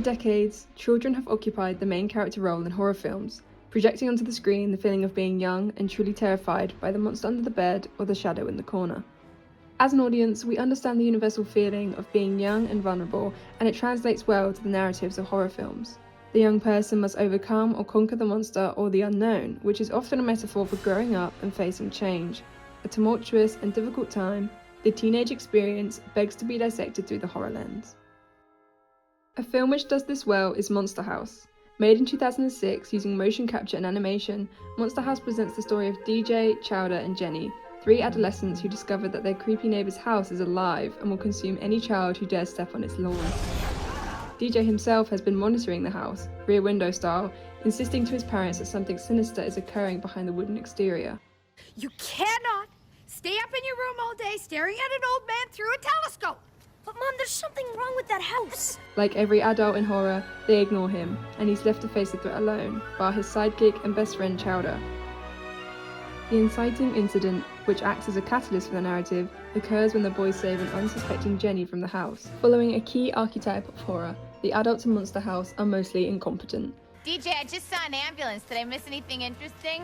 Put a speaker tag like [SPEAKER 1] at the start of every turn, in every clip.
[SPEAKER 1] decades, children have occupied the main character role in horror films, projecting onto the screen the feeling of being young and truly terrified by the monster under the bed or the shadow in the corner. As an audience, we understand the universal feeling of being young and vulnerable, and it translates well to the narratives of horror films. The young person must overcome or conquer the monster or the unknown, which is often a metaphor for growing up and facing change. A tumultuous and difficult time, the teenage experience begs to be dissected through the horror lens. A film which does this well is Monster House. Made in 2006 using motion capture and animation, Monster House presents the story of DJ, Chowder, and Jenny, three adolescents who discover that their creepy neighbour's house is alive and will consume any child who dares step on its lawn. DJ himself has been monitoring the house, Rear Window style, insisting to his parents that something sinister is occurring behind the wooden exterior.
[SPEAKER 2] You cannot stay up in your room all day staring at an old man through a telescope!
[SPEAKER 3] But Mom, there's something wrong with that house.
[SPEAKER 1] Like every adult in horror, they ignore him, and he's left to face the threat alone, bar his sidekick and best friend Chowder. The inciting incident, which acts as a catalyst for the narrative, occurs when the boys save an unsuspecting Jenny from the house. Following a key archetype of horror, the adults in Monster House are mostly incompetent.
[SPEAKER 4] DJ, I just saw an ambulance. Did I miss anything interesting?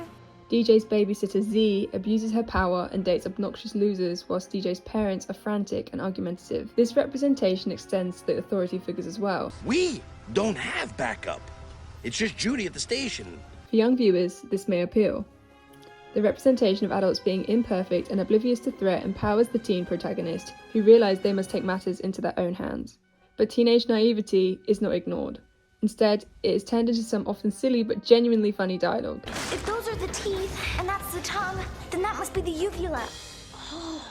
[SPEAKER 1] DJ's babysitter Z abuses her power and dates obnoxious losers, whilst DJ's parents are frantic and argumentative. This representation extends to the authority figures as well.
[SPEAKER 5] We don't have backup. It's just Judy at the station.
[SPEAKER 1] For young viewers, this may appeal. The representation of adults being imperfect and oblivious to threat empowers the teen protagonist, who realise they must take matters into their own hands. But teenage naivety is not ignored. Instead, it is turned into some often silly but genuinely funny dialogue.
[SPEAKER 3] If those are the teeth and that's the tongue, then that must be the uvula.
[SPEAKER 6] Oh,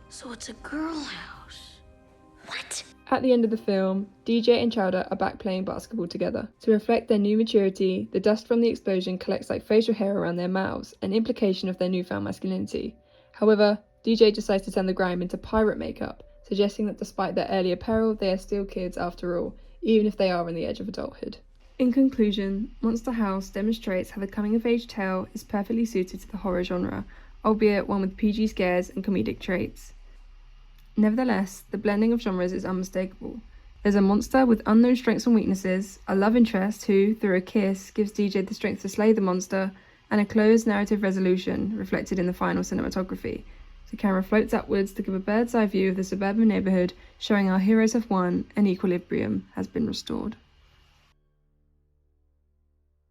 [SPEAKER 6] so it's a girl house.
[SPEAKER 3] What?
[SPEAKER 1] At the end of the film, DJ and Chowder are back playing basketball together. To reflect their new maturity, the dust from the explosion collects like facial hair around their mouths, an implication of their newfound masculinity. However, DJ decides to turn the grime into pirate makeup, suggesting that despite their earlier peril, they are still kids after all, even if they are on the edge of adulthood. In conclusion, Monster House demonstrates how the coming-of-age tale is perfectly suited to the horror genre, albeit one with PG scares and comedic traits. Nevertheless, the blending of genres is unmistakable. There's a monster with unknown strengths and weaknesses, a love interest who, through a kiss, gives DJ the strength to slay the monster, and a closed narrative resolution reflected in the final cinematography. The camera floats upwards to give a bird's eye view of the suburban neighbourhood, showing our heroes have won and equilibrium has been restored.